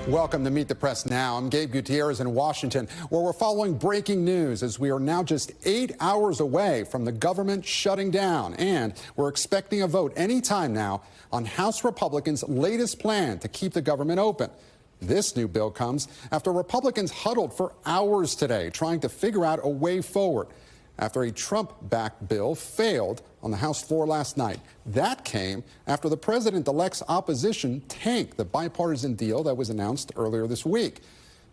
Welcome to Meet the Press Now. I'm Gabe Gutierrez in Washington, where we're following breaking news as we are now just 8 hours away from the government shutting down. And we're expecting a vote any time now on House Republicans' latest plan to keep the government open. This new bill comes after Republicans huddled for hours today trying to figure out a way forward after a Trump-backed bill failed on the House floor last night. That came after the president-elect's opposition tanked the bipartisan deal that was announced earlier this week.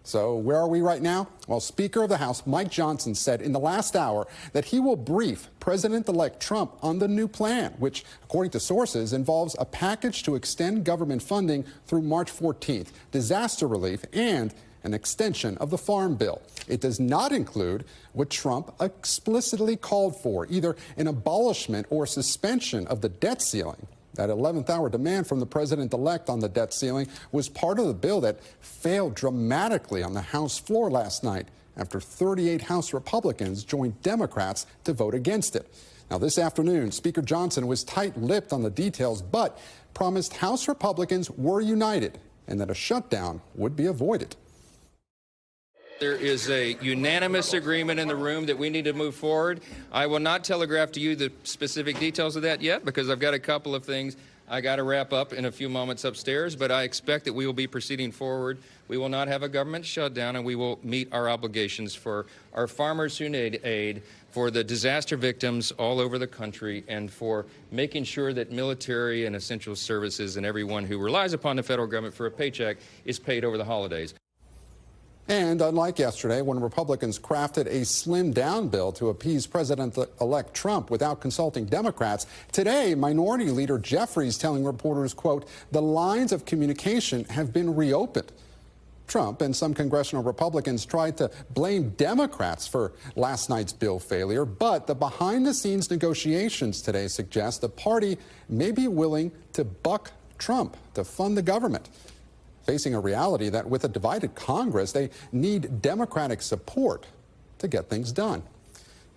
So where are we right now? Well, Speaker of the House Mike Johnson said in the last hour that he will brief President-elect Trump on the new plan, which, according to sources, involves a package to extend government funding through March 14th, disaster relief, and an extension of the Farm Bill. It does not include what Trump explicitly called for, either an abolishment or suspension of the debt ceiling. That 11th hour demand from the president-elect on the debt ceiling was part of the bill that failed dramatically on the House floor last night after 38 House Republicans joined Democrats to vote against it. Now, this afternoon, Speaker Johnson was tight-lipped on the details, but promised House Republicans were united and that a shutdown would be avoided. There is a unanimous agreement in the room that we need to move forward. I will not telegraph to you the specific details of that yet because I've got a couple of things I got to wrap up in a few moments upstairs, but I expect that we will be proceeding forward. We will not have a government shutdown, and we will meet our obligations for our farmers who need aid, for the disaster victims all over the country, and for making sure that military and essential services and everyone who relies upon the federal government for a paycheck is paid over the holidays. And unlike yesterday, when Republicans crafted a slimmed-down bill to appease President-elect Trump without consulting Democrats, today, Minority Leader Jeffries telling reporters, quote, the lines of communication have been reopened. Trump and some congressional Republicans tried to blame Democrats for last night's bill failure, but the behind-the-scenes negotiations today suggest the party may be willing to buck Trump to fund the government, facing a reality that with a divided Congress, they need Democratic support to get things done.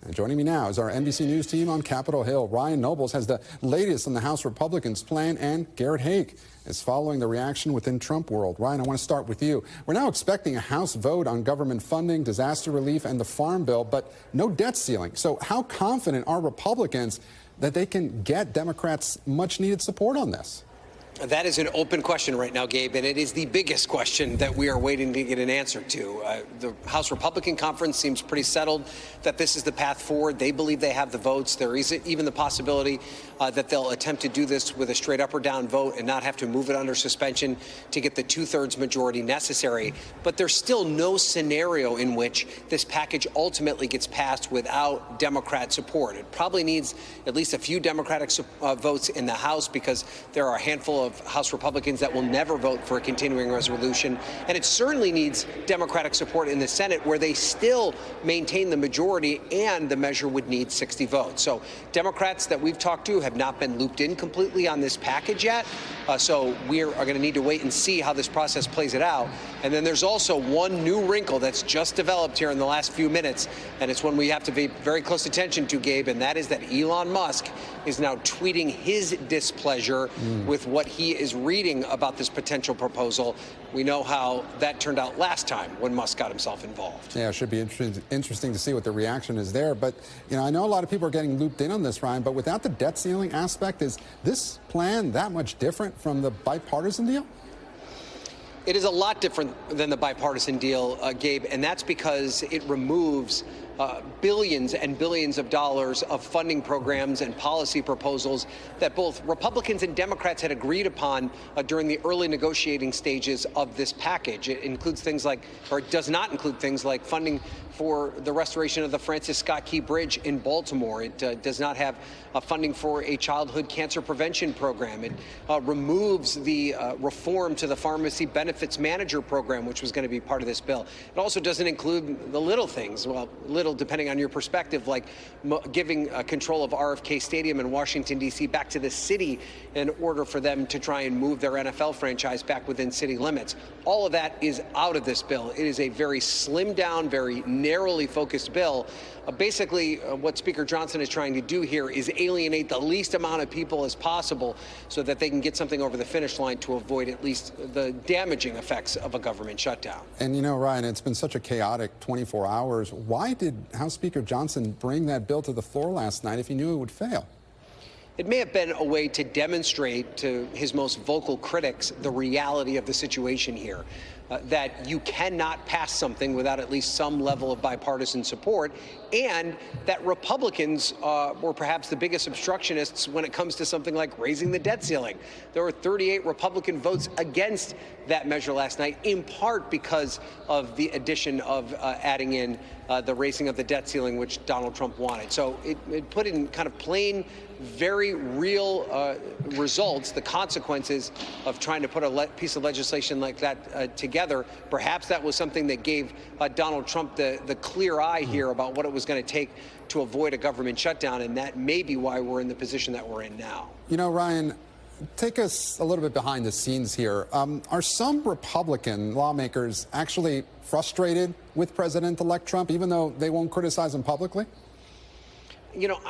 And joining me now is our NBC News team on Capitol Hill. Ryan Nobles has the latest on the House Republicans' plan, and Garrett Haake is following the reaction within Trump world. Ryan, I want to start with you. We're now expecting a House vote on government funding, disaster relief, and the Farm Bill, but no debt ceiling. So how confident are Republicans that they can get Democrats' much-needed support on this? That is an open question right now, Gabe, and it is the biggest question that we are waiting to get an answer to. The House Republican Conference seems pretty settled that this is the path forward. They believe they have the votes. There is even the possibility that they'll attempt to do this with a straight up or down vote and not have to move it under suspension to get the two-thirds majority necessary. But there's still no scenario in which this package ultimately gets passed without Democrat support. It probably needs at least a few Democratic votes in the House because there are a handful of House Republicans that will never vote for a continuing resolution. And it certainly needs Democratic support in the Senate, where they still maintain the majority, and the measure would need 60 votes. So Democrats that we've talked to have not been looped in completely on this package yet. So we are going to need to wait and see how this process plays it out. And then there's also one new wrinkle that's just developed here in the last few minutes, and it's one we have to pay very close attention to, Gabe, and that is that Elon Musk is now tweeting his displeasure with what he is reading about this potential proposal. We know how that turned out last time when Musk got himself involved. Yeah, it should be interesting to see what the reaction is there. But, you know, I know a lot of people are getting looped in on this, Ryan, but without the debt ceiling aspect, is this plan that much different from the bipartisan deal? It is a lot different than the bipartisan deal, Gabe, and that's because it removes billions and billions of dollars of funding programs and policy proposals that both Republicans and Democrats had agreed upon during the early negotiating stages of this package. It includes things like, or it does not include things like funding for the restoration of the Francis Scott Key Bridge in Baltimore. It does not have funding for a childhood cancer prevention program. It removes the reform to the Pharmacy Benefits Manager program, which was going to be part of this bill. It also doesn't include the little things, well, little little, depending on your perspective, like giving control of RFK Stadium in Washington, D.C. back to the city in order for them to try and move their NFL franchise back within city limits. All of that is out of this bill. It is a very slimmed down, very narrowly focused bill. Basically, what Speaker Johnson is trying to do here is alienate the least amount of people as possible so that they can get something over the finish line to avoid at least the damaging effects of a government shutdown. And you know, Ryan, it's been such a chaotic 24 hours. Why did House Speaker Johnson bring that bill to the floor last night if he knew it would fail? It may have been a way to demonstrate to his most vocal critics the reality of the situation here, that you cannot pass something without at least some level of bipartisan support, and that Republicans were perhaps the biggest obstructionists when it comes to something like raising the debt ceiling. There were 38 Republican votes against that measure last night, in part because of the addition of adding in the raising of the debt ceiling, which Donald Trump wanted. So it put in kind of plain, very real results, the consequences of trying to put a piece of legislation like that together. Perhaps that was something that gave Donald Trump the clear eye here about what it was going to take to avoid a government shutdown, and that may be why we're in the position that we're in now. You know, Ryan, take us a little bit behind the scenes here. Are some Republican lawmakers actually frustrated with President-elect Trump, even though they won't criticize him publicly? You know,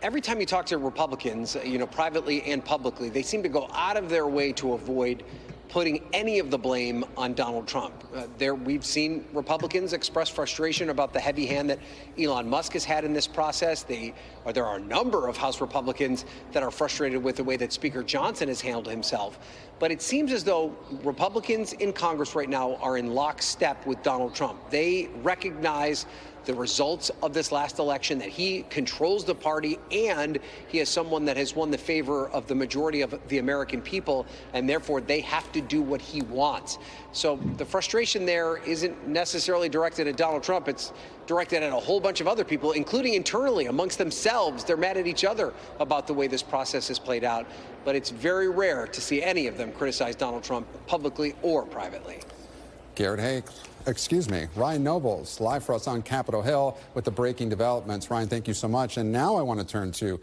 every time you talk to Republicans, you know, privately and publicly, they seem to go out of their way to avoid putting any of the blame on Donald Trump. We've seen Republicans express frustration about the heavy hand that Elon Musk has had in this process. There are a number of House Republicans that are frustrated with the way that Speaker Johnson has handled himself. But it seems as though Republicans in Congress right now are in lockstep with Donald Trump. They recognize the results of this last election, that he controls the party and he is someone that has won the favor of the majority of the American people, and therefore they have to do what he wants. So the frustration there isn't necessarily directed at Donald Trump. It's directed at a whole bunch of other people, including internally amongst themselves. They're mad at each other about the way this process has played out. But it's very rare to see any of them criticize Donald Trump publicly or privately. Ryan Nobles, live for us on Capitol Hill with the breaking developments. Ryan, thank you so much. And now I want to turn to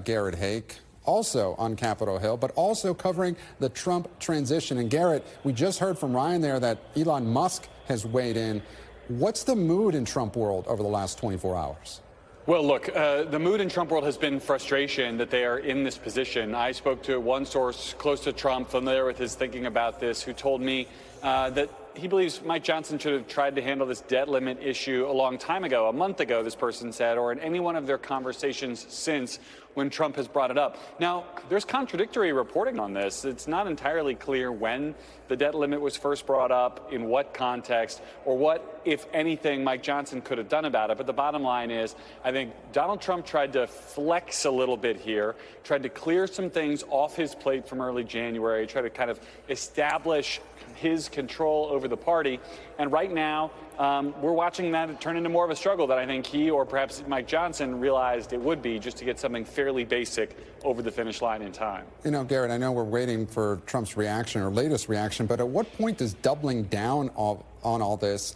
Garrett Haake, also on Capitol Hill, but also covering the Trump transition. And Garrett, we just heard from Ryan there that Elon Musk has weighed in. What's the mood in Trump world over the last 24 hours? Well, look, the mood in Trump world has been frustration that they are in this position. I spoke to one source close to Trump, familiar with his thinking about this, who told me that he believes Mike Johnson should have tried to handle this debt limit issue a long time ago, a month ago, this person said, or in any one of their conversations since when Trump has brought it up. Now, there's contradictory reporting on this. It's not entirely clear when the debt limit was first brought up, in what context, or what, if anything, Mike Johnson could have done about it. But the bottom line is, I think Donald Trump tried to flex a little bit here, tried to clear some things off his plate from early January, tried to kind of establish his control over the party. And right now, we're watching that turn into more of a struggle that I think he, or perhaps Mike Johnson, realized it would be, just to get something fairly basic over the finish line in time. You know, Garrett, I know we're waiting for Trump's reaction or latest reaction, but at what point does doubling down on all this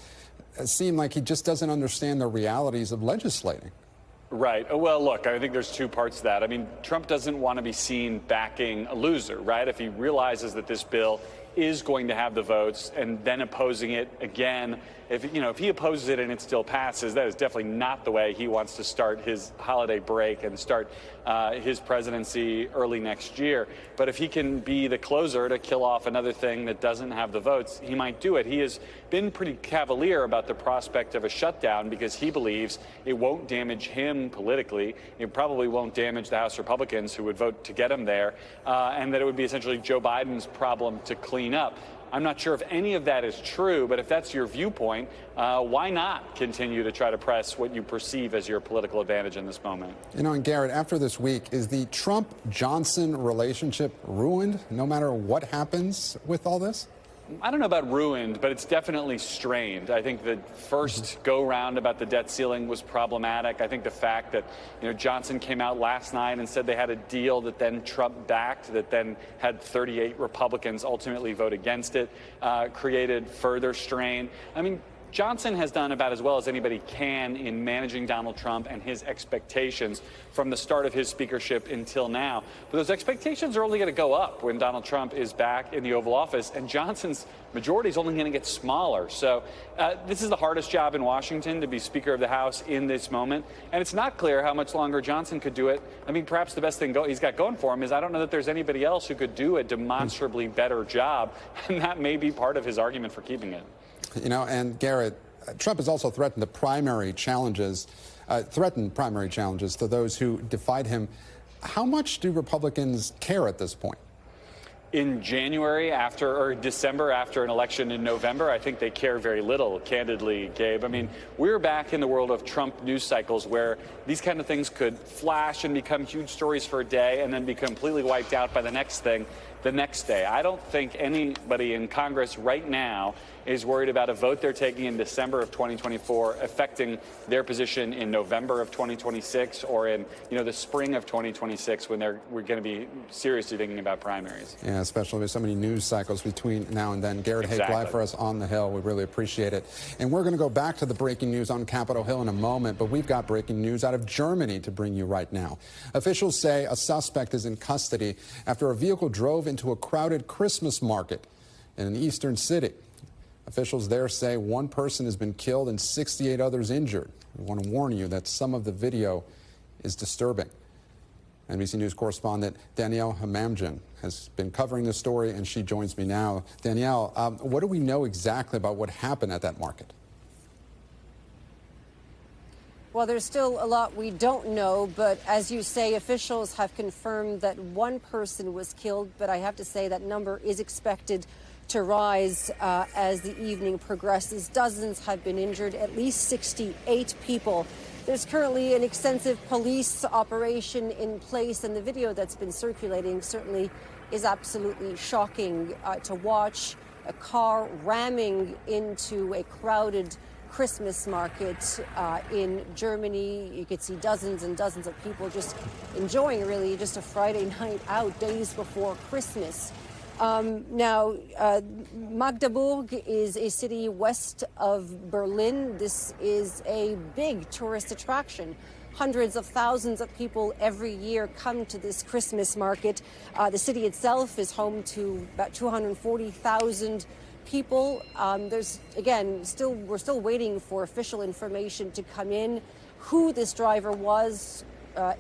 seem like he just doesn't understand the realities of legislating? Right. Well, look, I think there's two parts to that. I mean, Trump doesn't want to be seen backing a loser, right? If he realizes that this bill is going to have the votes and then opposing it again, if he opposes it and it still passes, that is definitely not the way he wants to start his holiday break and start his presidency early next year. But if he can be the closer to kill off another thing that doesn't have the votes, he might do it. He has been pretty cavalier about the prospect of a shutdown because he believes it won't damage him politically. It probably won't damage the House Republicans who would vote to get him there, and that it would be essentially Joe Biden's problem to clean up. I'm not sure if any of that is true, but if that's your viewpoint, why not continue to try to press what you perceive as your political advantage in this moment? You know, and Garrett, after this week, is the Trump-Johnson relationship ruined no matter what happens with all this? I don't know about ruined, but it's definitely strained. I think the first go-round about the debt ceiling was problematic. I think the fact that, Johnson came out last night and said they had a deal that then Trump backed, that then had 38 Republicans ultimately vote against it, created further strain. I mean, Johnson has done about as well as anybody can in managing Donald Trump and his expectations from the start of his speakership until now. But those expectations are only going to go up when Donald Trump is back in the Oval Office, and Johnson's majority is only going to get smaller. So this is the hardest job in Washington, to be Speaker of the House in this moment. And it's not clear how much longer Johnson could do it. I mean, perhaps the best thing he's got going for him is I don't know that there's anybody else who could do a demonstrably better job, and that may be part of his argument for keeping it. You know, and Garrett, Trump has also threatened primary challenges to those who defied him. How much do Republicans care at this point? In January or December after an election in November, I think they care very little, candidly, Gabe. I mean, we're back in the world of Trump news cycles where these kind of things could flash and become huge stories for a day and then be completely wiped out by the next thing the next day. I don't think anybody in Congress right now is worried about a vote they're taking in December of 2024 affecting their position in November of 2026 or in, the spring of 2026 when we're going to be seriously thinking about primaries. Yeah, especially with so many news cycles between now and then. Garrett Haake live for us on the Hill. We really appreciate it. And we're going to go back to the breaking news on Capitol Hill in a moment, but we've got breaking news out of Germany to bring you right now. Officials say a suspect is in custody after a vehicle drove into a crowded Christmas market in an eastern city. Officials there say one person has been killed and 68 others injured. We want to warn you that some of the video is disturbing. NBC News correspondent Danielle Hamamjian has been covering this story, and she joins me now. Danielle, what do we know exactly about what happened at that market? Well, there's still a lot we don't know, but as you say, officials have confirmed that one person was killed, but I have to say that number is expected to rise as the evening progresses. Dozens have been injured, at least 68 people. There's currently an extensive police operation in place, and the video that's been circulating certainly is absolutely shocking to watch. A car ramming into a crowded Christmas market in Germany. You could see dozens and dozens of people just enjoying really just a Friday night out, days before Christmas. Now, Magdeburg is a city west of Berlin. This is a big tourist attraction. Hundreds of thousands of people every year come to this Christmas market. The city itself is home to about 240,000 people. We're still waiting for official information to come in. Who this driver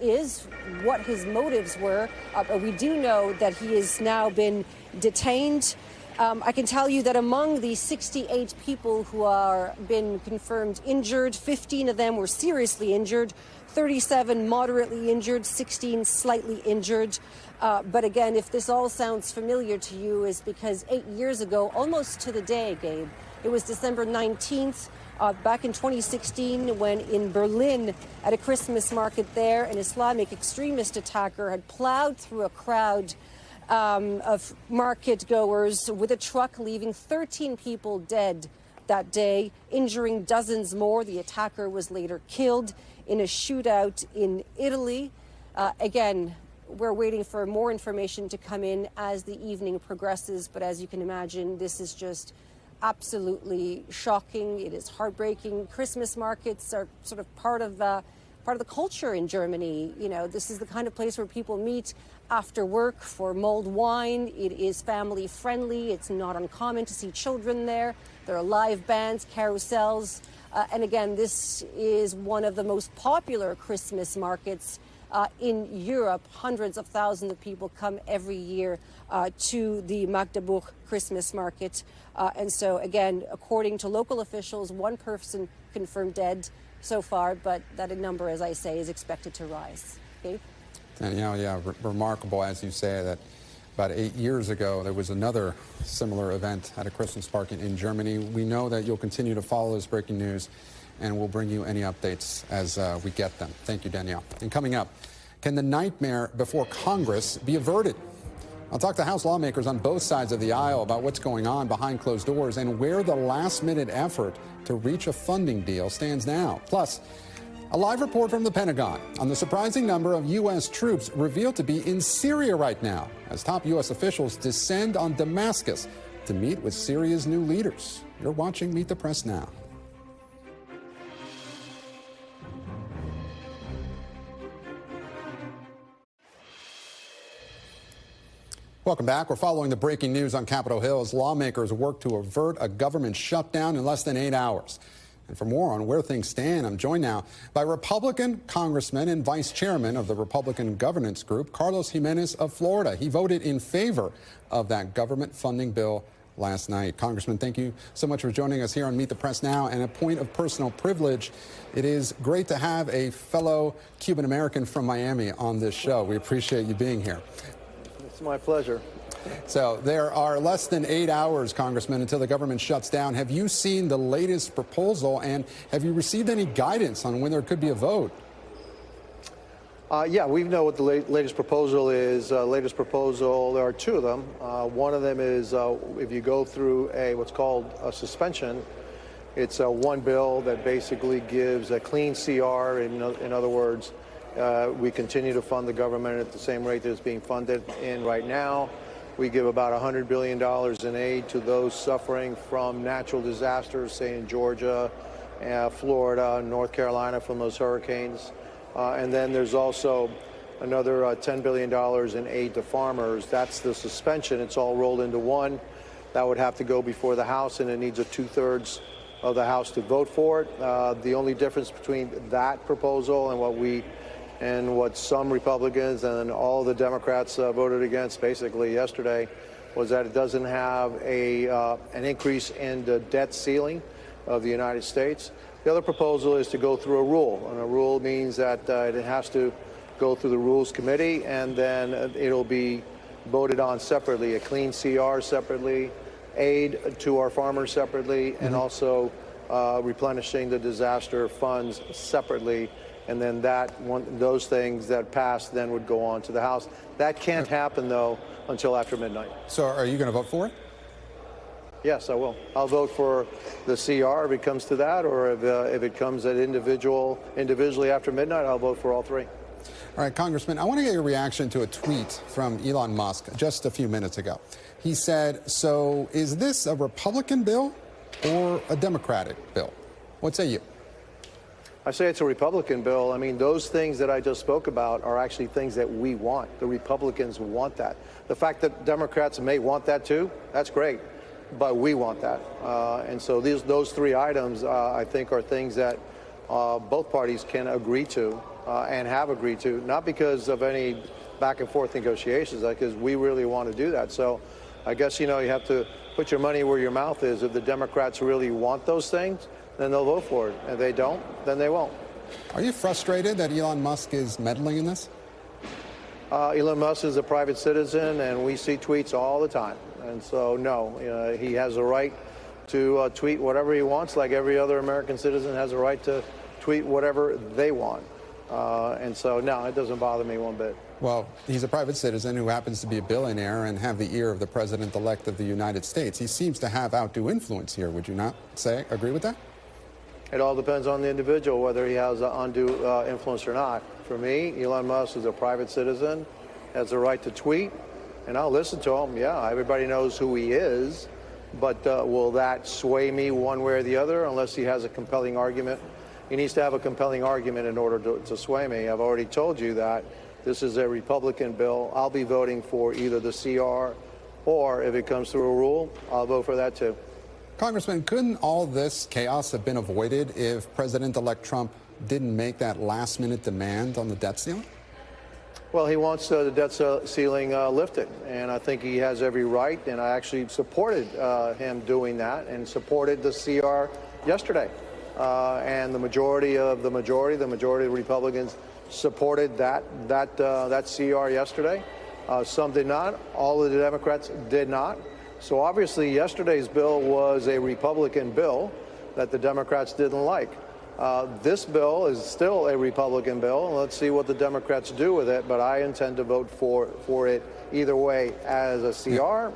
is, what his motives were. But we do know that he has now been detained. I can tell you that among the 68 people who are been confirmed injured, 15 of them were seriously injured, 37 moderately injured, 16 slightly injured. But again, if this all sounds familiar to you, is because 8 years ago, almost to the day, Gabe, it was December 19th, back in 2016, when in Berlin, at a Christmas market there, an Islamic extremist attacker had plowed through a crowd of market goers with a truck, leaving 13 people dead that day, injuring dozens more. The attacker was later killed in a shootout in Italy. Again, we're waiting for more information to come in as the evening progresses. But as you can imagine, this is just absolutely shocking. It is heartbreaking. Christmas markets are sort of part of the culture in Germany. This is the kind of place where people meet after work for mulled wine. It is family friendly. It's not uncommon to see children there. There are live bands, carousels. And again, this is one of the most popular Christmas markets in Europe. Hundreds of thousands of people come every year to the Magdeburg Christmas market. And so, again, according to local officials, one person confirmed dead so far, but that number, as I say, is expected to rise. Okay? And, remarkable, as you say, that about 8 years ago, there was another similar event at a Christmas market in Germany. We know that you'll continue to follow this breaking news, and we'll bring you any updates as we get them. Thank you, Danielle. And coming up, can the nightmare before Congress be averted? I'll talk to House lawmakers on both sides of the aisle about what's going on behind closed doors and where the last-minute effort to reach a funding deal stands now. Plus, a live report from the Pentagon on the surprising number of U.S. troops revealed to be in Syria right now as top U.S. officials descend on Damascus to meet with Syria's new leaders. You're watching Meet the Press now. Welcome back. We're following the breaking news on Capitol Hill as lawmakers work to avert a government shutdown in less than 8 hours. And for more on where things stand, I'm joined now by Republican Congressman and Vice Chairman of the Republican Governance Group, Carlos Gimenez of Florida. He voted in favor of that government funding bill last night. Congressman, thank you so much for joining us here on Meet the Press Now. And a point of personal privilege, it is great to have a fellow Cuban American from Miami on this show. We appreciate you being here. It's my pleasure. So there are less than 8 hours, Congressman, until the government shuts down. Have you seen the latest proposal, and have you received any guidance on when there could be a vote? Yeah, we know what the latest proposal is. Latest proposal, there are two of them. One of them is if you go through what's called a suspension, it's one bill that basically gives a clean CR. In other words, we continue to fund the government at the same rate that it's being funded in right now. We give about $100 billion in aid to those suffering from natural disasters, say in Georgia, Florida, North Carolina from those hurricanes. And then there's also another $10 billion in aid to farmers. That's the suspension. It's all rolled into one. That would have to go before the House, and it needs a 2/3 of the House to vote for it. The only difference between that proposal and what some Republicans and all the Democrats voted against basically yesterday was that it doesn't have an increase in the debt ceiling of the United States. The other proposal is to go through a rule, and a rule means that it has to go through the Rules Committee, and then it'll be voted on separately, a clean CR separately, aid to our farmers separately, and also replenishing the disaster funds separately. And then those things that pass then would go on to the House. That can't happen, though, until after midnight. So are you going to vote for it? Yes, I will. I'll vote for the CR if it comes to that, or if it comes at individually after midnight, I'll vote for all three. All right, Congressman, I want to get your reaction to a tweet from Elon Musk just a few minutes ago. He said, so is this a Republican bill or a Democratic bill? What say you? I say it's a Republican bill. I mean, those things that I just spoke about are actually things that we want. The Republicans want that. The fact that Democrats may want that too, that's great, but we want that. And so those three items, I think, are things that both parties can agree to and have agreed to, not because of any back and forth negotiations, because we really want to do that. So I guess, you have to put your money where your mouth is. If the Democrats really want those things, then they'll vote for it. If they don't, then they won't. Are you frustrated that Elon Musk is meddling in this? Elon Musk is a private citizen, and we see tweets all the time. And so, no, he has a right to tweet whatever he wants, like every other American citizen has a right to tweet whatever they want. And so, no, it doesn't bother me one bit. Well, he's a private citizen who happens to be a billionaire and have the ear of the president-elect of the United States. He seems to have undue influence here. Would you not agree with that? It all depends on the individual, whether he has undue influence or not. For me, Elon Musk is a private citizen, has the right to tweet, and I'll listen to him. Yeah, everybody knows who he is, but will that sway me one way or the other unless he has a compelling argument? He needs to have a compelling argument in order to sway me. I've already told you that this is a Republican bill. I'll be voting for either the CR or, if it comes through a rule, I'll vote for that too. Congressman, couldn't all this chaos have been avoided if President-elect Trump didn't make that last-minute demand on the debt ceiling? Well, he wants the debt ceiling lifted, and I think he has every right, and I actually supported him doing that and supported the CR yesterday. And the majority of the Republicans supported that CR yesterday. Some did not. All of the Democrats did not. So obviously yesterday's bill was a Republican bill that the Democrats didn't like. This bill is still a Republican bill, and let's see what the Democrats do with it. But I intend to vote for it either way, as a CR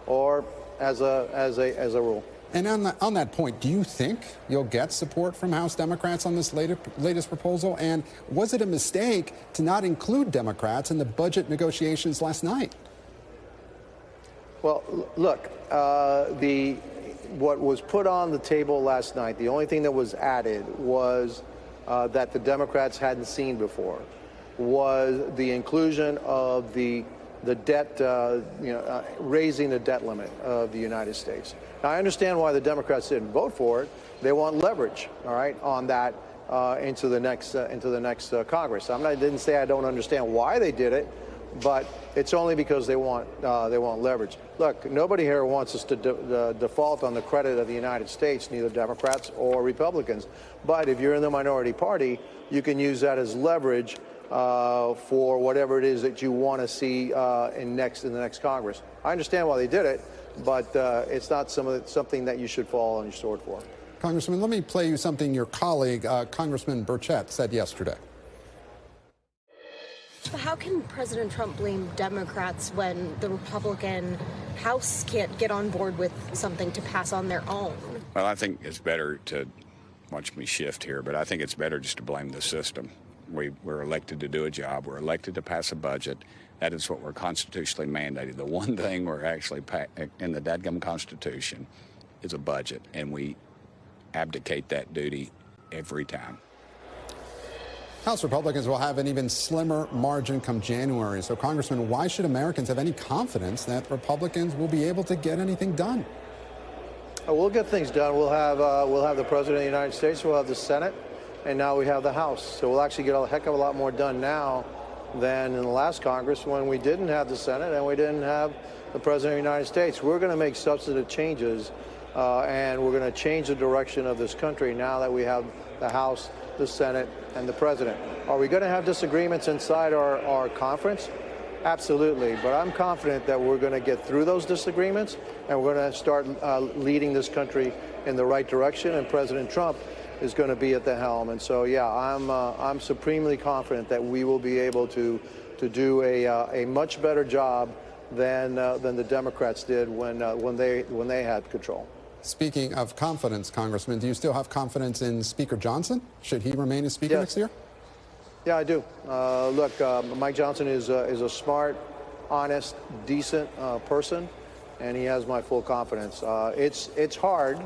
or as a rule. And on that point, do you think you'll get support from House Democrats on this latest proposal? And was it a mistake to not include Democrats in the budget negotiations last night? Well, look, what was put on the table last night, the only thing that was added was that the Democrats hadn't seen before, was the inclusion of the the debt, raising the debt limit of the United States. Now, I understand why the Democrats didn't vote for it. They want leverage, all right, on that into the next Congress. I didn't say I don't understand why they did it, but it's only because they want leverage. Look, nobody here wants us to default on the credit of the United States, neither Democrats or Republicans. But if you're in the minority party, you can use that as leverage for whatever it is that you want to see in the next Congress. I understand why they did it, but it's not something that you should fall on your sword for. Congressman, let me play you something your colleague, Congressman Burchett, said yesterday. How can President Trump blame Democrats when the Republican House can't get on board with something to pass on their own? Well, I think it's better to, watch me shift here, but I think it's better just to blame the system. We're elected to do a job. We're elected to pass a budget. That is what we're constitutionally mandated. The one thing we're actually in the dadgum Constitution is a budget, and we abdicate that duty every time. House Republicans will have an even slimmer margin come January. So, Congressman, why should Americans have any confidence that Republicans will be able to get anything done? We'll get things done. We'll have the President of the United States. We'll have the Senate, and now we have the House. So we'll actually get a heck of a lot more done now than in the last Congress when we didn't have the Senate and we didn't have the President of the United States. We're going to make substantive changes, and we're going to change the direction of this country now that we have the House, the Senate, and the President. Are we going to have disagreements inside our conference? Absolutely, but I'm confident that we're going to get through those disagreements and we're going to start leading this country in the right direction, and President Trump is going to be at the helm. And so, yeah, I'm supremely confident that we will be able to do a much better job than the Democrats did when they had control. Speaking of confidence, Congressman, do you still have confidence in Speaker Johnson? Should he remain as Speaker next year? Yeah, I do. Look, Mike Johnson is a smart, honest, decent person, and he has my full confidence. It's hard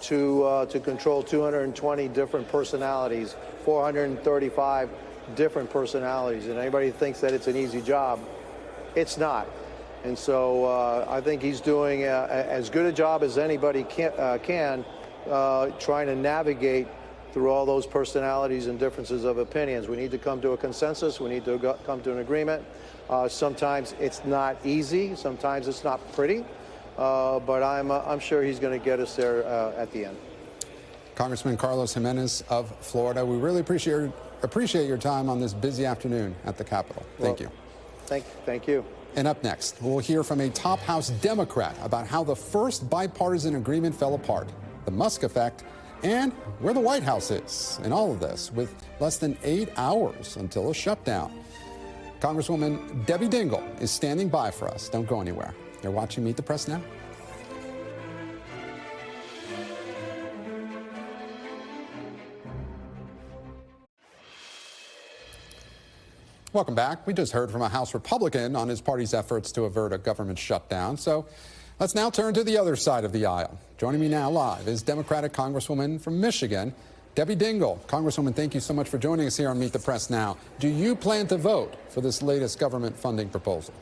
to control 220 different personalities, 435 different personalities, and anybody thinks that it's an easy job. It's not. And so I think he's doing as good a job as anybody can trying to navigate through all those personalities and differences of opinions. We need to come to a consensus. We need to come to an agreement. Sometimes it's not easy. Sometimes it's not pretty. But I'm sure he's going to get us there at the end. Congressman Carlos Gimenez of Florida, we really appreciate your time on this busy afternoon at the Capitol. Thank you. Thank you. And up next, we'll hear from a top House Democrat about how the first bipartisan agreement fell apart, the Musk effect, and where the White House is in all of this, with less than 8 hours until a shutdown. Congresswoman Debbie Dingell is standing by for us. Don't go anywhere. You're watching Meet the Press now. Welcome back. We just heard from a House Republican on his party's efforts to avert a government shutdown. So let's now turn to the other side of the aisle. Joining me now live is Democratic Congresswoman from Michigan, Debbie Dingell. Congresswoman, thank you so much for joining us here on Meet the Press Now. Do you plan to vote for this latest government funding proposal?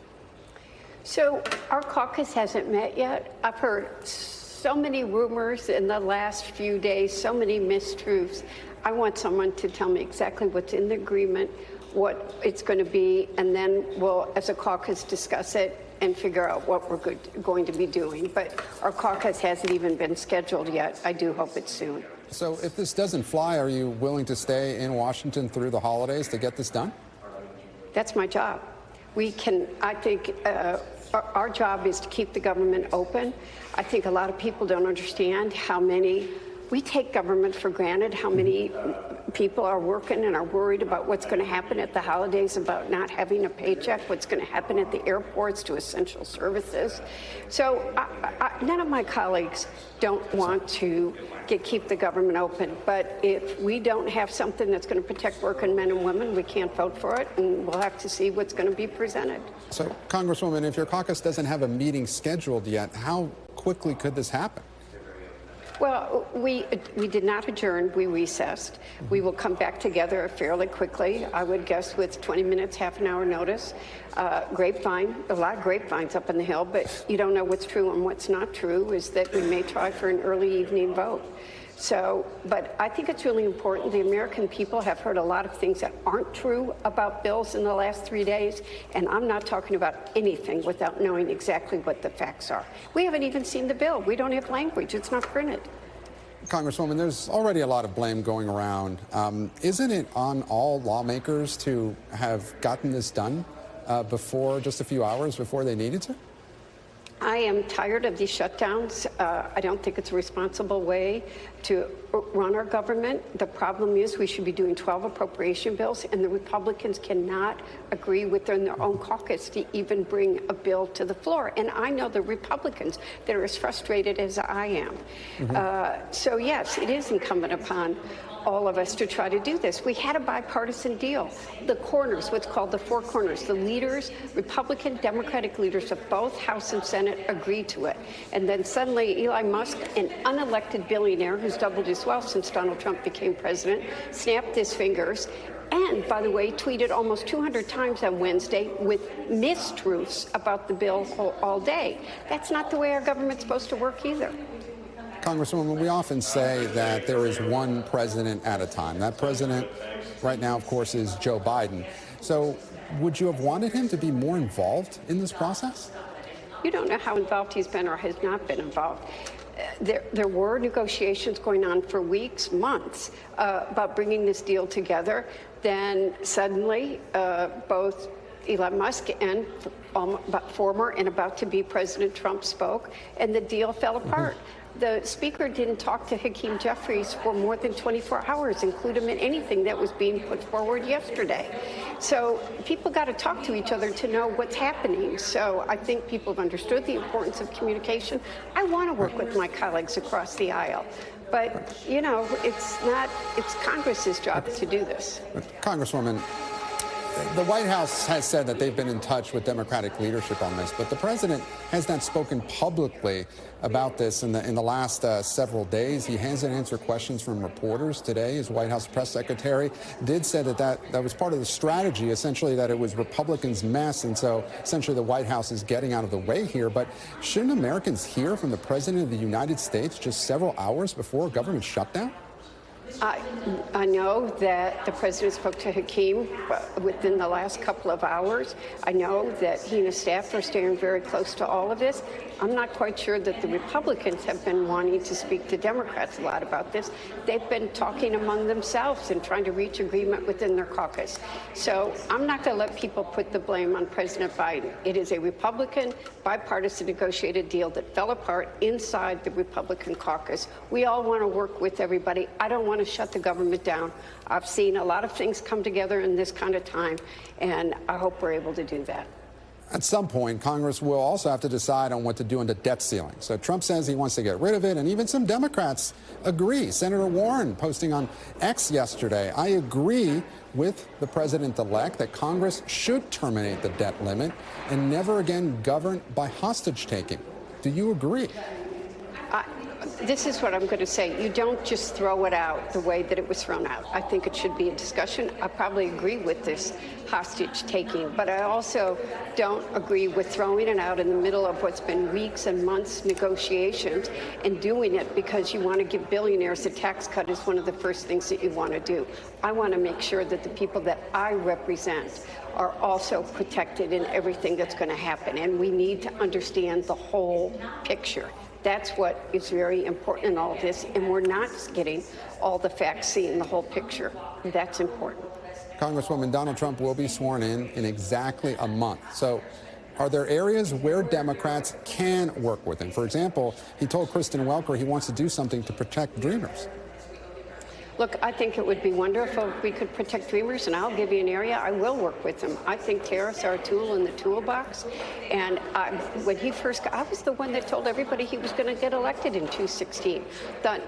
So our caucus hasn't met yet. I've heard so many rumors in the last few days, so many mistruths. I want someone to tell me exactly what's in the agreement, what it's going to be, and then we'll, as a caucus, discuss it and figure out what we're going to be doing. But our caucus hasn't even been scheduled yet. I do hope it's soon. So if this doesn't fly, are you willing to stay in Washington through the holidays to get this done? That's my job. We can, I think, our job is to keep the government open. I think a lot of people don't understand how many, we take government for granted, how many people are working and are worried about what's going to happen at the holidays, about not having a paycheck, what's going to happen at the airports to essential services. So none of my colleagues don't want to keep the government open. But if we don't have something that's going to protect working men and women, we can't vote for it, and we'll have to see what's going to be presented. So, Congresswoman, if your caucus doesn't have a meeting scheduled yet, how quickly could this happen? Well, we did not adjourn. We recessed. We will come back together fairly quickly, I would guess with 20 minutes, half an hour notice. Grapevine, a lot of grapevines up on the Hill, but you don't know what's true and what's not true, is that we may try for an early evening vote. So, but I think it's really important. The American people have heard a lot of things that aren't true about bills in the last 3 days, and I'm not talking about anything without knowing exactly what the facts are. We haven't even seen the bill. We don't have language. It's not printed. Congresswoman, there's already a lot of blame going around. Isn't it on all lawmakers to have gotten this done before, just a few hours before they needed to? I am tired of these shutdowns. I don't think it's a responsible way to run our government. The problem is we should be doing 12 appropriation bills, and the Republicans cannot agree within their own caucus to even bring a bill to the floor. And I know the Republicans that are as frustrated as I am. So, yes, it is incumbent upon all of us to try to do this. We had a bipartisan deal. The corners, what's called the four corners, the leaders, Republican, Democratic leaders of both House and Senate agreed to it. And then suddenly Eli Musk, an unelected billionaire who's doubled his wealth since Donald Trump became president, snapped his fingers and, by the way, tweeted almost 200 times on Wednesday with mistruths about the bill all day. That's not the way our government's supposed to work either. Congresswoman, we often say that there is one president at a time. That president right now, of course, is Joe Biden. So would you have wanted him to be more involved in this process? You don't know how involved he's been or has not been involved. There were negotiations going on for weeks, months, about bringing this deal together. Then suddenly, both Elon Musk and former and about to be President Trump spoke, and the deal fell apart. The speaker didn't talk to Hakeem Jeffries for more than 24 hours, include him in anything that was being put forward yesterday. So people got to talk to each other to know what's happening. So I think people have understood the importance of communication. I want to work with my colleagues across the aisle. But, you know, it's Congress's job to do this. Congresswoman, the White House has said that they've been in touch with Democratic leadership on this, but the president has not spoken publicly about this in the last several days. He hasn't answered questions from reporters today. His White House press secretary did say that was part of the strategy, essentially that it was Republicans' mess, and so essentially the White House is getting out of the way here. But shouldn't Americans hear from the President of the United States just several hours before a government shutdown? I know that the president spoke to Hakeem within the last couple of hours. I know that he and his staff are staying very close to all of this. I'm not quite sure that the Republicans have been wanting to speak to Democrats a lot about this. They've been talking among themselves and trying to reach agreement within their caucus. So I'm not going to let people put the blame on President Biden. It is a Republican bipartisan negotiated deal that fell apart inside the Republican caucus. We all want to work with everybody. I don't want to shut the government down. I've seen a lot of things come together in this kind of time, and I hope we're able to do that. At some point, Congress will also have to decide on what to do on the debt ceiling. So Trump says he wants to get rid of it, and even some Democrats agree. Senator Warren posting on X yesterday, I agree with the president-elect that Congress should terminate the debt limit and never again govern by hostage-taking. Do you agree? This is what I'm going to say. You don't just throw it out the way that it was thrown out. I think it should be a discussion. I probably agree with this hostage taking, but I also don't agree with throwing it out in the middle of what's been weeks and months negotiations and doing it because you want to give billionaires a tax cut is one of the first things that you want to do. I want to make sure that the people that I represent are also protected in everything that's going to happen, and we need to understand the whole picture. That's what is very important in all of this, and we're not getting all the facts, seeing the whole picture. That's important. Congresswoman, Donald Trump will be sworn in exactly a month. So are there areas where Democrats can work with him? For example, he told Kristen Welker he wants to do something to protect Dreamers. Look, I think it would be wonderful if we could protect dreamers, and I'll give you an area. I will work with them. I think tariffs are a tool in the toolbox. And when he first got, I was the one that told everybody he was going to get elected in 2016. The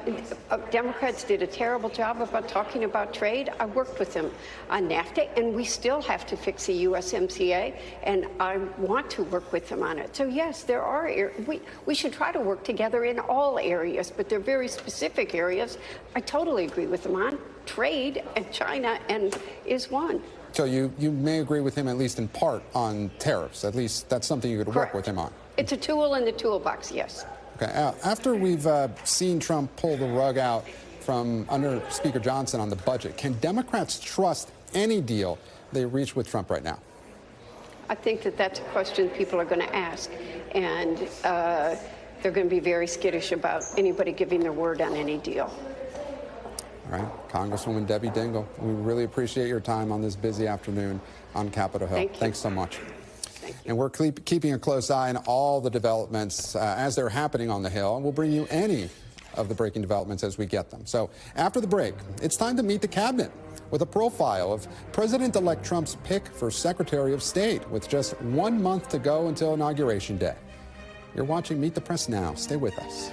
Democrats did a terrible job about talking about trade. I worked with them on NAFTA, and we still have to fix the USMCA, and I want to work with them on it. So yes, there are, we should try to work together in all areas, but they're very specific areas. I totally agree with them on trade, and China is one. So you may agree with him at least in part on tariffs. At least that's something you could work with him on. It's a tool in the toolbox, yes. Okay. After we've seen Trump pull the rug out from under Speaker Johnson on the budget, can Democrats trust any deal they reach with Trump right now? I think that that's a question people are going to ask, and they're going to be very skittish about anybody giving their word on any deal. All right. Congresswoman Debbie Dingell, we really appreciate your time on this busy afternoon on Capitol Hill. Thanks so much. And we're keeping a close eye on all the developments as they're happening on the Hill, and we'll bring you any of the breaking developments as we get them. So after the break, it's time to meet the cabinet with a profile of President-elect Trump's pick for Secretary of State with just 1 month to go until Inauguration Day. You're watching Meet the Press now. Stay with us.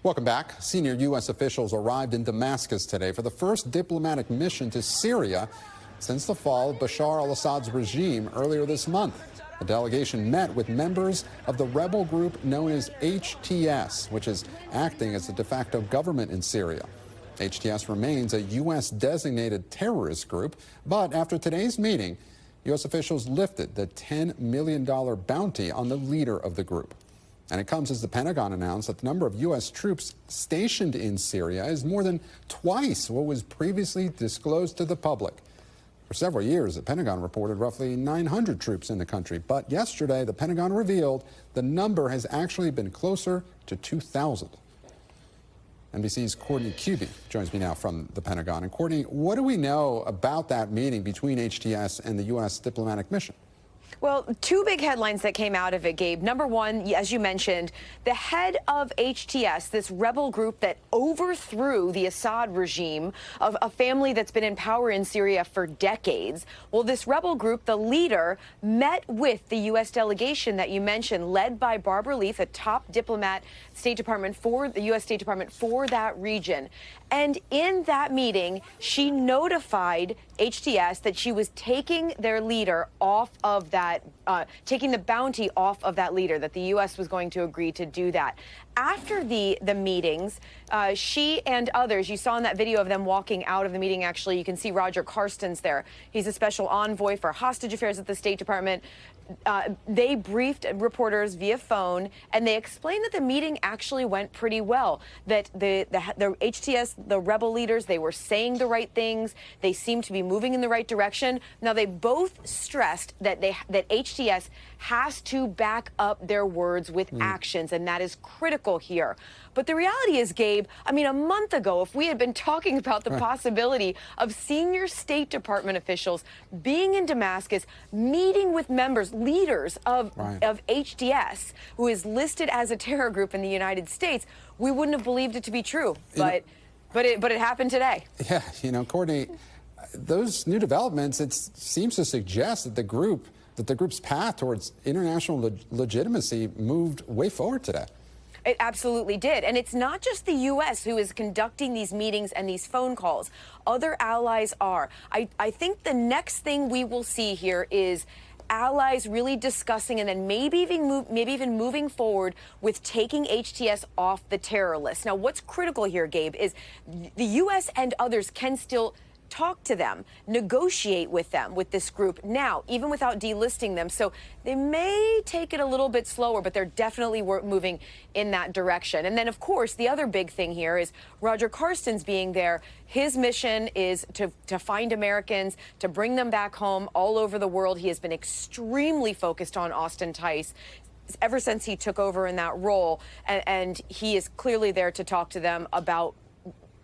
Welcome back. Senior U.S. officials arrived in Damascus today for the first diplomatic mission to Syria since the fall of Bashar al-Assad's regime earlier this month. The delegation met with members of the rebel group known as HTS, which is acting as the de facto government in Syria. HTS remains a U.S.-designated terrorist group, but after today's meeting, U.S. officials lifted the $10 million bounty on the leader of the group. And it comes as the Pentagon announced that the number of U.S. troops stationed in Syria is more than twice what was previously disclosed to the public. For several years, the Pentagon reported roughly 900 troops in the country. But yesterday, the Pentagon revealed the number has actually been closer to 2,000. NBC's Courtney Cubey joins me now from the Pentagon. And Courtney, what do we know about that meeting between HTS and the U.S. diplomatic mission? Well, two big headlines that came out of it, Gabe. Number one, as you mentioned, the head of HTS, this rebel group that overthrew the Assad regime of a family that's been in power in Syria for decades. Well, this rebel group, the leader, met with the U.S. delegation that you mentioned, led by Barbara Leaf, a top diplomat, State Department for the U.S. State Department for that region. And in that meeting, she notified HTS that she was taking their leader off of that, taking the bounty off of that leader, that the U.S. was going to agree to do that. After the meetings, she and others, you saw in that video of them walking out of the meeting, actually, you can see Roger Carstens there. He's a special envoy for hostage affairs at the State Department. They briefed reporters via phone, and they explained that the meeting actually went pretty well, that the HTS, the rebel leaders, they were saying the right things. They seemed to be moving in the right direction. Now, they both stressed that HTS has to back up their words with actions, and that is critical here. But the reality is, Gabe, I mean, a month ago, if we had been talking about the possibility of senior State Department officials being in Damascus, meeting with leaders of HTS, who is listed as a terror group in the United States, we wouldn't have believed it to be true. But it happened today. Yeah, you know, Courtney, those new developments, it seems to suggest that the group's path towards international legitimacy moved way forward today. It absolutely did. And it's not just the U.S. who is conducting these meetings and these phone calls. Other allies are. I think the next thing we will see here is allies really discussing and then maybe even moving forward with taking HTS off the terror list. Now, what's critical here, Gabe, is the U.S. and others can still talk to them, negotiate with them, with this group now, even without delisting them. So they may take it a little bit slower, but they're definitely moving in that direction. And then, of course, the other big thing here is Roger Carstens being there. His mission is to find Americans, to bring them back home all over the world. He has been extremely focused on Austin Tice ever since he took over in that role. And he is clearly there to talk to them about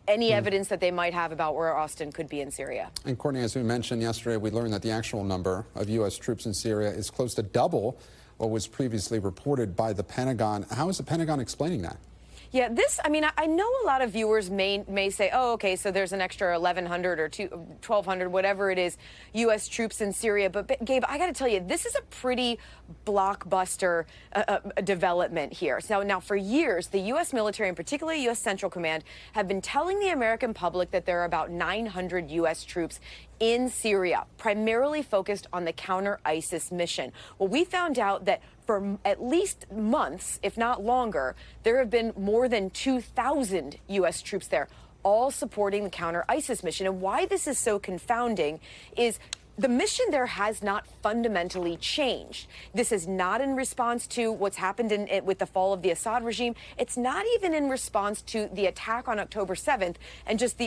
any evidence that they might have about where Austin could be in Syria. And Courtney, as we mentioned yesterday, we learned that the actual number of U.S. troops in Syria is close to double what was previously reported by the Pentagon. How is the Pentagon explaining that? Yeah, I mean, I know a lot of viewers may say, oh, okay, so there's an extra 1,100 or 1,200, whatever it is, U.S. troops in Syria. But Gabe, I got to tell you, this is a pretty blockbuster development here. So now, for years, the U.S. military, and particularly U.S. Central Command, have been telling the American public that there are about 900 U.S. troops in Syria, primarily focused on the counter-ISIS mission. Well, we found out that for at least months, if not longer, there have been more than 2,000 U.S. troops there, all supporting the counter-ISIS mission. And why this is so confounding is the mission there has not fundamentally changed. This is not in response to what's happened with the fall of the Assad regime. It's not even in response to the attack on October 7th and just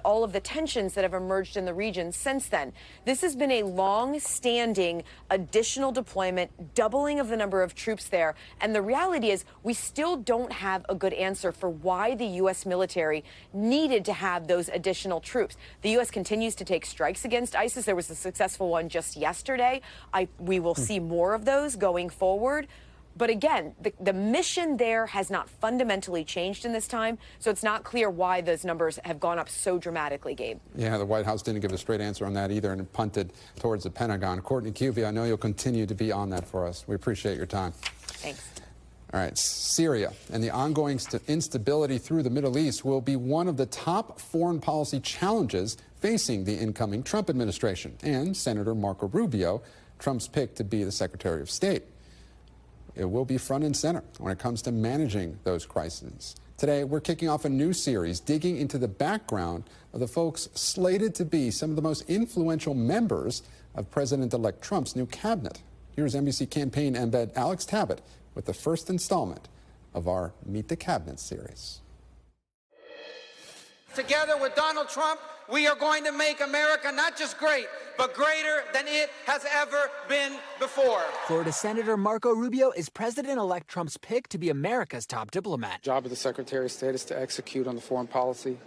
all of the tensions that have emerged in the region since then. This has been a long-standing additional deployment, doubling of the number of troops there. And the reality is we still don't have a good answer for why the U.S. military needed to have those additional troops. The U.S. continues to take strikes against ISIS. There was a successful one just yesterday. We will see more of those going forward. But again, the mission there has not fundamentally changed in this time, so it's not clear why those numbers have gone up so dramatically, Gabe. Yeah, the White House didn't give a straight answer on that either and punted towards the Pentagon. Courtney Cuvie, I know you'll continue to be on that for us. We appreciate your time. Thanks. All right, Syria and the ongoing instability through the Middle East will be one of the top foreign policy challenges facing the incoming Trump administration and Senator Marco Rubio, Trump's pick to be the Secretary of State. It will be front and center when it comes to managing those crises. Today, we're kicking off a new series digging into the background of the folks slated to be some of the most influential members of President-elect Trump's new cabinet. Here's NBC campaign embed Alex Tabet with the first installment of our Meet the Cabinet series. Together with Donald Trump, we are going to make America not just great, but greater than it has ever been before. Florida Senator Marco Rubio is President-elect Trump's pick to be America's top diplomat. The job of the Secretary of State is to execute on the foreign policy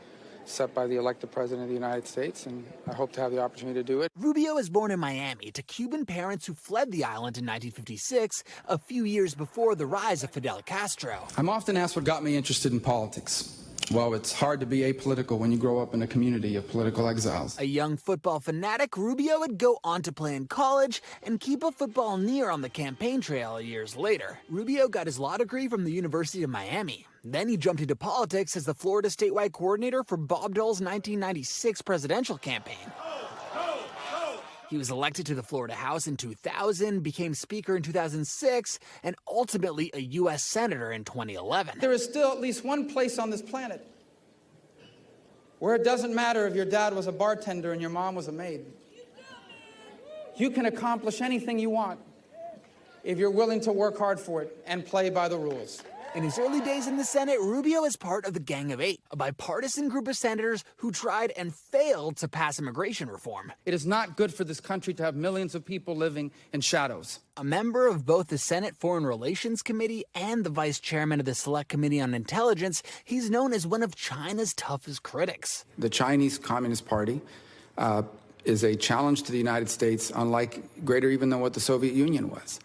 set by the elected President of the United States, and I hope to have the opportunity to do it. Rubio was born in Miami to Cuban parents who fled the island in 1956, a few years before the rise of Fidel Castro. I'm often asked what got me interested in politics. Well, it's hard to be apolitical when you grow up in a community of political exiles. A young football fanatic, Rubio would go on to play in college and keep a football near on the campaign trail years later. Rubio got his law degree from the University of Miami. Then he jumped into politics as the Florida statewide coordinator for Bob Dole's 1996 presidential campaign. He was elected to the Florida House in 2000, became Speaker in 2006, and ultimately a U.S. Senator in 2011. There is still at least one place on this planet where it doesn't matter if your dad was a bartender and your mom was a maid. You can accomplish anything you want if you're willing to work hard for it and play by the rules. In his early days in the Senate, Rubio is part of the Gang of Eight, a bipartisan group of senators who tried and failed to pass immigration reform. It is not good for this country to have millions of people living in shadows. A member of both the Senate Foreign Relations Committee and the vice chairman of the Select Committee on Intelligence, he's known as one of China's toughest critics. The Chinese Communist Party is a challenge to the United States, unlike greater even than what the Soviet Union was,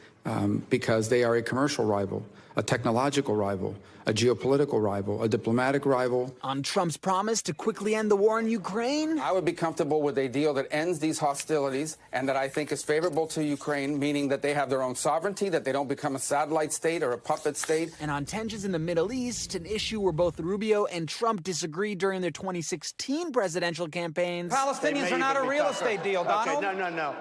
because they are a commercial rival, a technological rival, a geopolitical rival, a diplomatic rival. On Trump's promise to quickly end the war in Ukraine, I would be comfortable with a deal that ends these hostilities and that I think is favorable to Ukraine, meaning that they have their own sovereignty, that they don't become a satellite state or a puppet state. And on tensions in the Middle East, an issue where both Rubio and Trump disagreed during their 2016 presidential campaigns. Palestinians are not a real estate deal, Donald. Okay, no.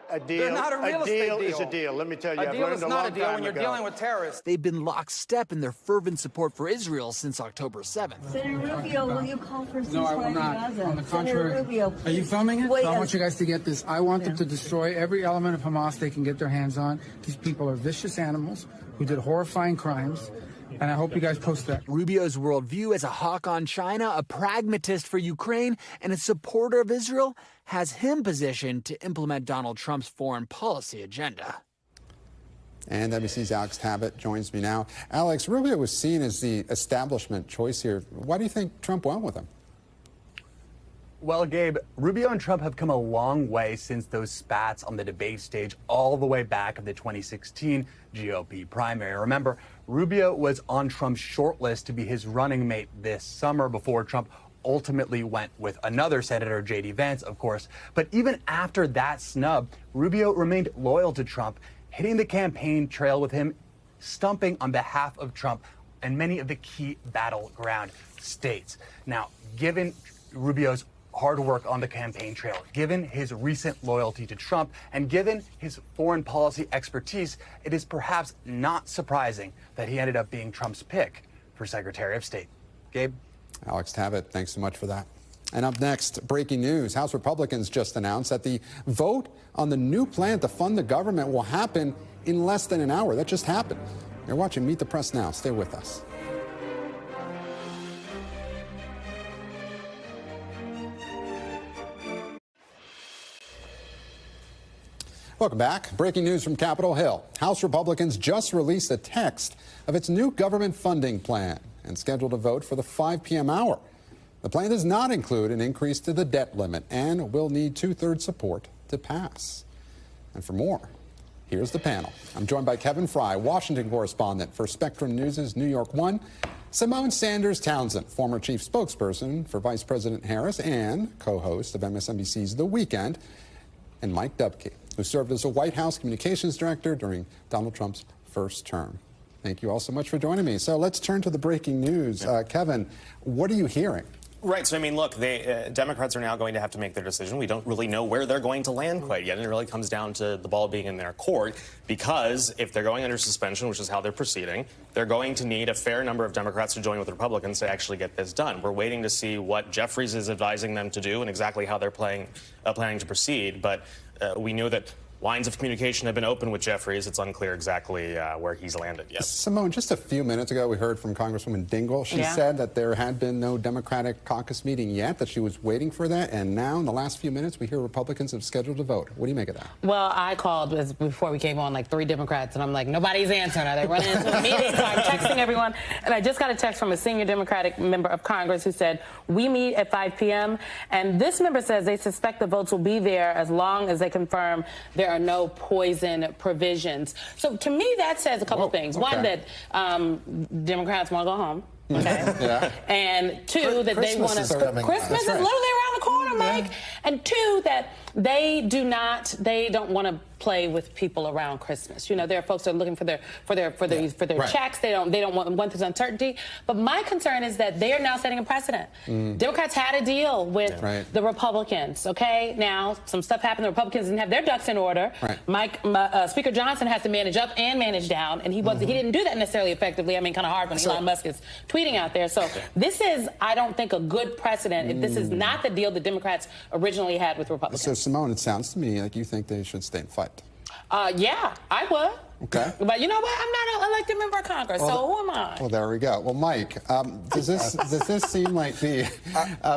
A deal, They're not a real estate deal. Is a deal. Let me tell you, a deal is not a deal when you're dealing with terrorists. They've been lockstep in their fervent support for Israel since October 7th. Senator Rubio, will you call for ceasefire? No, I will not. Gaza? On the contrary. Rubio, are you filming it? Wait, I want you guys to get this. I want them to destroy every element of Hamas they can get their hands on. These people are vicious animals who did horrifying crimes. And I hope you guys post that. Rubio's worldview as a hawk on China, a pragmatist for Ukraine, and a supporter of Israel has him positioned to implement Donald Trump's foreign policy agenda. And NBC's Alex Tabet joins me now. Alex, Rubio was seen as the establishment choice here. Why do you think Trump went with him? Well, Gabe, Rubio and Trump have come a long way since those spats on the debate stage all the way back in the 2016 GOP primary. Remember, Rubio was on Trump's shortlist to be his running mate this summer before Trump ultimately went with another Senator, J.D. Vance, of course. But even after that snub, Rubio remained loyal to Trump, hitting the campaign trail with him, stumping on behalf of Trump in many of the key battleground states. Now, given Rubio's hard work on the campaign trail, given his recent loyalty to Trump, and given his foreign policy expertise, it is perhaps not surprising that he ended up being Trump's pick for Secretary of State. Gabe? Alex Tabet, thanks so much for that. And up next, breaking news. House Republicans just announced that the vote on the new plan to fund the government will happen in less than an hour. That just happened. You're watching Meet the Press now. Stay with us. Welcome back. Breaking news from Capitol Hill. House Republicans just released a text of its new government funding plan and scheduled a vote for the 5 p.m. hour. The plan does not include an increase to the debt limit and will need two-thirds support to pass. And for more, here's the panel. I'm joined by Kevin Fry, Washington correspondent for Spectrum News' New York One, Simone Sanders Townsend, former chief spokesperson for Vice President Harris and co-host of MSNBC's The Weekend, and Mike Dubke, who served as a White House communications director during Donald Trump's first term. Thank you all so much for joining me. So let's turn to the breaking news. Kevin, what are you hearing? Right. So, I mean, look, Democrats are now going to have to make their decision. We don't really know where they're going to land quite yet. And it really comes down to the ball being in their court, because if they're going under suspension, which is how they're proceeding, they're going to need a fair number of Democrats to join with Republicans to actually get this done. We're waiting to see what Jeffries is advising them to do and exactly how they're planning to proceed. But we know that lines of communication have been open with Jeffries. It's unclear exactly where he's landed yet. Simone, just a few minutes ago, we heard from Congresswoman Dingell. She said that there had been no Democratic caucus meeting yet, that she was waiting for that. And now, in the last few minutes, we hear Republicans have scheduled a vote. What do you make of that? Well, I called before we came on like 3 Democrats, and I'm like, nobody's answering. Are they running into a meeting? So I'm texting everyone. And I just got a text from a senior Democratic member of Congress who said, we meet at 5 p.m. And this member says they suspect the votes will be there as long as they confirm there are no poison provisions. So to me, that says a couple things. One, that Democrats want to go home. Okay. And 2, that they want to. Christmas is literally around the corner, Mike. And 2, that they don't want to play with people around Christmas. You know, there are folks that are looking for their checks. They don't want this uncertainty. But my concern is that they are now setting a precedent. Democrats had a deal with the Republicans. Okay, now some stuff happened. The Republicans didn't have their ducks in order. Speaker Johnson has to manage up and manage down, and he didn't do that necessarily effectively. I mean, kind of hard when Elon Musk is tweeting out there. So this is, I don't think, a good precedent. If this is not the deal the Democrats originally had with Republicans. So Simone, it sounds to me like you think they should stay and fight. Yeah, I would. Okay. But you know what? I'm not an elected member of Congress, so who am I? Well, there we go. Well, Mike, does this seem like the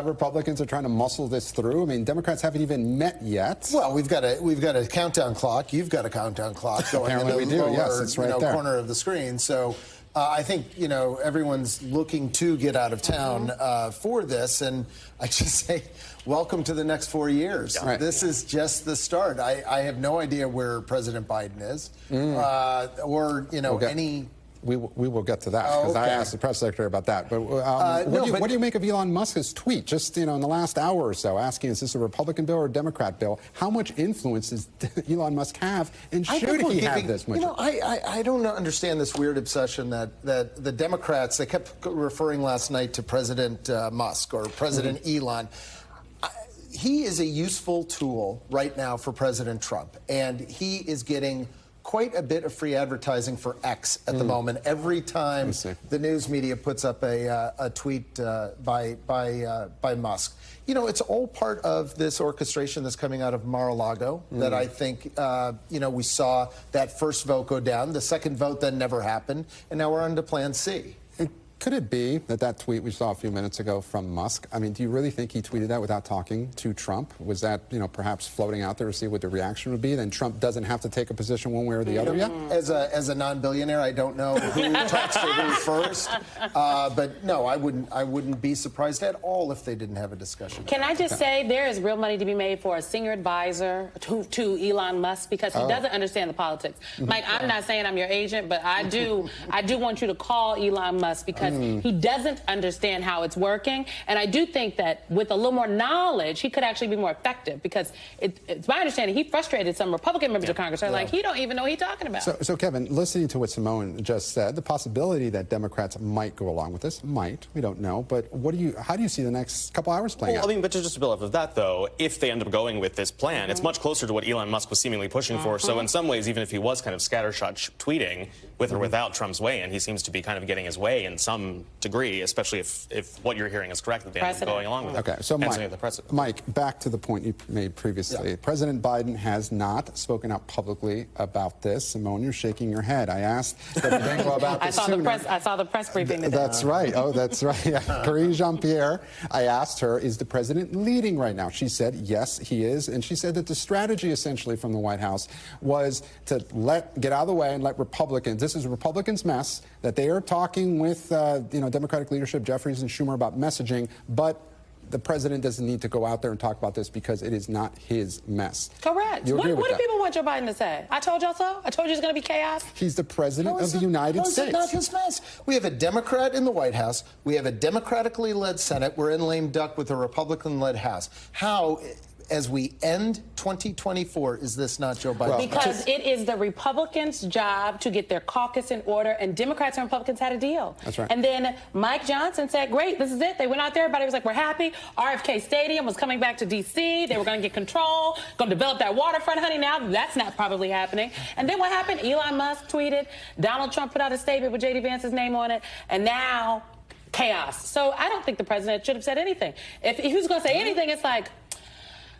Republicans are trying to muscle this through? I mean, Democrats haven't even met yet. Well, we've got a countdown clock. You've got a countdown clock going in the lower, yes, it's right there. corner of the screen. So I think, everyone's looking to get out of town for this. And I just say, welcome to the next 4 years. Yeah. This is just the start. I have no idea where President Biden is or, any... We will get to that, because I asked the press secretary about that. But what do you make of Elon Musk's tweet just, in the last hour or so, asking, is this a Republican bill or a Democrat bill? How much influence does Elon Musk have, and should he have this much? I don't understand this weird obsession that the Democrats, they kept referring last night to President Musk or President Elon. He is a useful tool right now for President Trump, and he is getting quite a bit of free advertising for X at the moment. Every time the news media puts up a tweet by Musk. It's all part of this orchestration that's coming out of Mar-a-Lago that I think, we saw that first vote go down. The second vote then never happened, and now we're on to Plan C. Could it be that tweet we saw a few minutes ago from Musk, I mean, do you really think he tweeted that without talking to Trump? Was that, perhaps floating out there to see what the reaction would be? Then Trump doesn't have to take a position one way or the other yet? As a non-billionaire, I don't know who talks to who first. But no, I wouldn't be surprised at all if they didn't have a discussion. Can I just say there is real money to be made for a senior advisor to Elon Musk because he doesn't understand the politics. Mike, I'm not saying I'm your agent, but I do want you to call Elon Musk because he doesn't understand how it's working. And I do think that with a little more knowledge, he could actually be more effective because it's my understanding he frustrated some Republican members of Congress. They're like, he don't even know what he's talking about. So, Kevin, listening to what Simone just said, the possibility that Democrats might go along with this, we don't know. But how do you see the next couple hours playing out? I mean, but just to build off of that, though, if they end up going with this plan, it's much closer to what Elon Musk was seemingly pushing for. So in some ways, even if he was kind of scattershot tweeting with or without Trump's weigh-in, he seems to be kind of getting his way in some degree, especially if what you're hearing is correct, that they end up going along with it. Okay, so Mike, back to the point you made previously. Yeah. President Biden has not spoken out publicly about this. Simone, you're shaking your head. I asked Debbie Dingell about this I saw the press briefing today. That's right. Oh, that's right. Yeah. Karine Jean-Pierre, I asked her, is the president leading right now? She said, yes, he is. And she said that the strategy essentially from the White House was to get out of the way and let Republicans, this is a Republicans' mess, that they are talking with, Democratic leadership, Jeffries and Schumer, about messaging, but the president doesn't need to go out there and talk about this because it is not his mess. Correct. What do people want Joe Biden to say? I told y'all so? I told you it's going to be chaos? He's the president of the United States. It's not his mess. We have a Democrat in the White House. We have a democratically led Senate. We're in lame duck with a Republican-led House. How, as we end 2024, is this not Joe Biden? Because it is the Republicans' job to get their caucus in order, and Democrats and Republicans had a deal. That's right. And then Mike Johnson said, great, this is it. They went out there, everybody was like, we're happy. RFK Stadium was coming back to D.C. They were going to get control, going to develop that waterfront, honey. Now that's not probably happening. And then what happened? Elon Musk tweeted, Donald Trump put out a statement with J.D. Vance's name on it, and now chaos. So I don't think the president should have said anything. If he was going to say anything, it's like,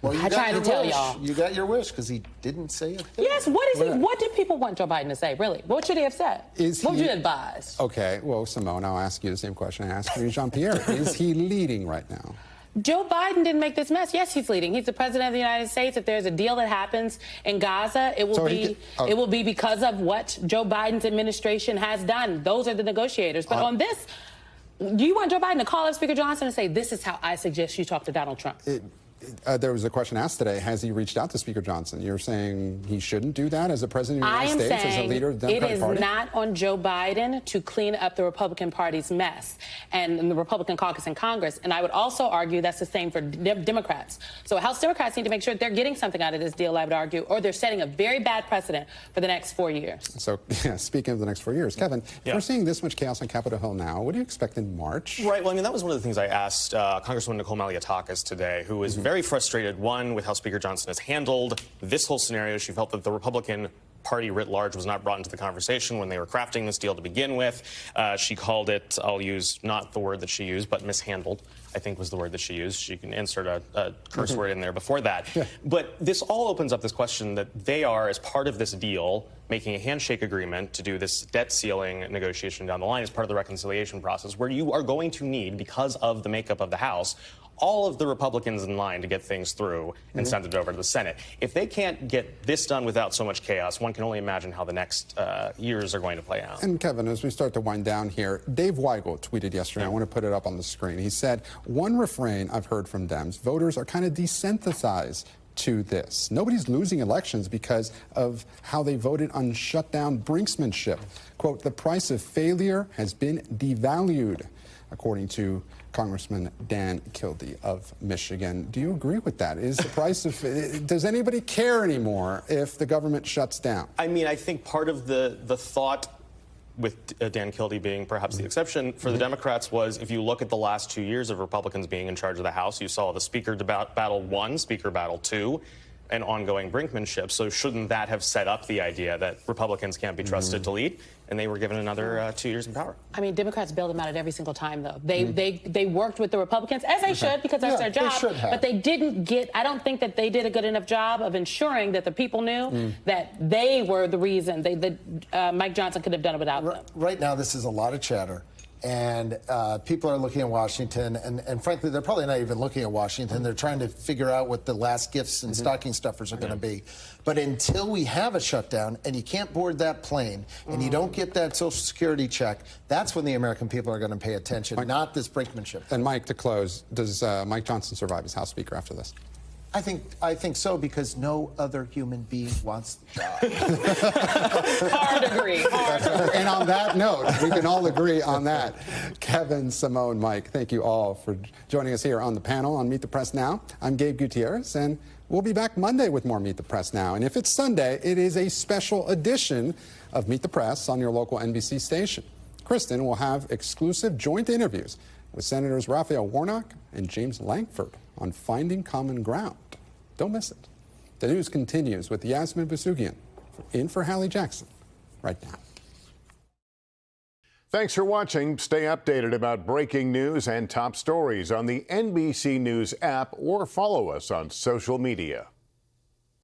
well, I tried to tell y'all. You got your wish because he didn't say it. Yes, what did people want Joe Biden to say, really? What should he have said? What would you advise? Okay, well, Simone, I'll ask you the same question I asked Jean-Pierre. Is he leading right now? Joe Biden didn't make this mess. Yes, he's leading. He's the president of the United States. If there's a deal that happens in Gaza, it will be because of what Joe Biden's administration has done. Those are the negotiators. But on this, do you want Joe Biden to call up Speaker Johnson and say, this is how I suggest you talk to Donald Trump? There was a question asked today, has he reached out to Speaker Johnson? You're saying he shouldn't do that as a president of the United States, as a leader of the Democratic Party? It is not on Joe Biden to clean up the Republican Party's mess and the Republican caucus in Congress. And I would also argue that's the same for Democrats. So House Democrats need to make sure they're getting something out of this deal, I would argue, or they're setting a very bad precedent for the next 4 years. So, speaking of the next 4 years, Kevin, if we're seeing this much chaos on Capitol Hill now, what do you expect in March? Right. Well, I mean, that was one of the things I asked Congresswoman Nicole Malliotakis today, who was very frustrated, one, with how Speaker Johnson has handled this whole scenario. She felt that the Republican Party writ large was not brought into the conversation when they were crafting this deal to begin with. She called it, I'll use not the word that she used, but mishandled, I think was the word that she used. She can insert a curse word in there before that. Yeah. But this all opens up this question that they are, as part of this deal, making a handshake agreement to do this debt ceiling negotiation down the line as part of the reconciliation process, where you are going to need, because of the makeup of the House, all of the Republicans in line to get things through and send it over to the Senate. If they can't get this done without so much chaos, one can only imagine how the next years are going to play out. And Kevin, as we start to wind down here, Dave Weigel tweeted yesterday, I want to put it up on the screen. He said, one refrain I've heard from Dems, voters are kind of desensitized to this. Nobody's losing elections because of how they voted on shutdown brinksmanship. Quote, the price of failure has been devalued, according to Congressman Dan Kildee of Michigan. Do you agree with that? Is the price of, does anybody care anymore if the government shuts down? I mean, I think part of the thought, with Dan Kildee being perhaps the exception, for the Democrats was, if you look at the last 2 years of Republicans being in charge of the House, you saw the Speaker Battle 1, Speaker Battle 2, and ongoing brinkmanship. So shouldn't that have set up the idea that Republicans can't be trusted to lead? And they were given another 2 years in power. I mean, Democrats bailed them out at every single time, though. They worked with the Republicans, as they should, because that's their job. But they didn't get, I don't think that they did a good enough job of ensuring that the people knew that they were the reason. Mike Johnson could have done it without them. Right now, this is a lot of chatter. And people are looking at Washington, and frankly, they're probably not even looking at Washington. They're trying to figure out what the last gifts and stocking stuffers are going to be. But until we have a shutdown and you can't board that plane and you don't get that Social Security check, that's when the American people are going to pay attention, not this brinkmanship. And Mike, to close, does Mike Johnson survive as House Speaker after this? I think so, because no other human being wants the job. Hard agree. And on that note, we can all agree on that. Kevin, Simone, Mike, thank you all for joining us here on the panel on Meet the Press Now. I'm Gabe Gutierrez, and we'll be back Monday with more Meet the Press Now. And if it's Sunday, it is a special edition of Meet the Press on your local NBC station. Kristen will have exclusive joint interviews with Senators Raphael Warnock and James Lankford on finding common ground. Don't miss it. The news continues with Yasmin Basugian in for Hallie Jackson right now. Thanks for watching. Stay updated about breaking news and top stories on the NBC News app or follow us on social media.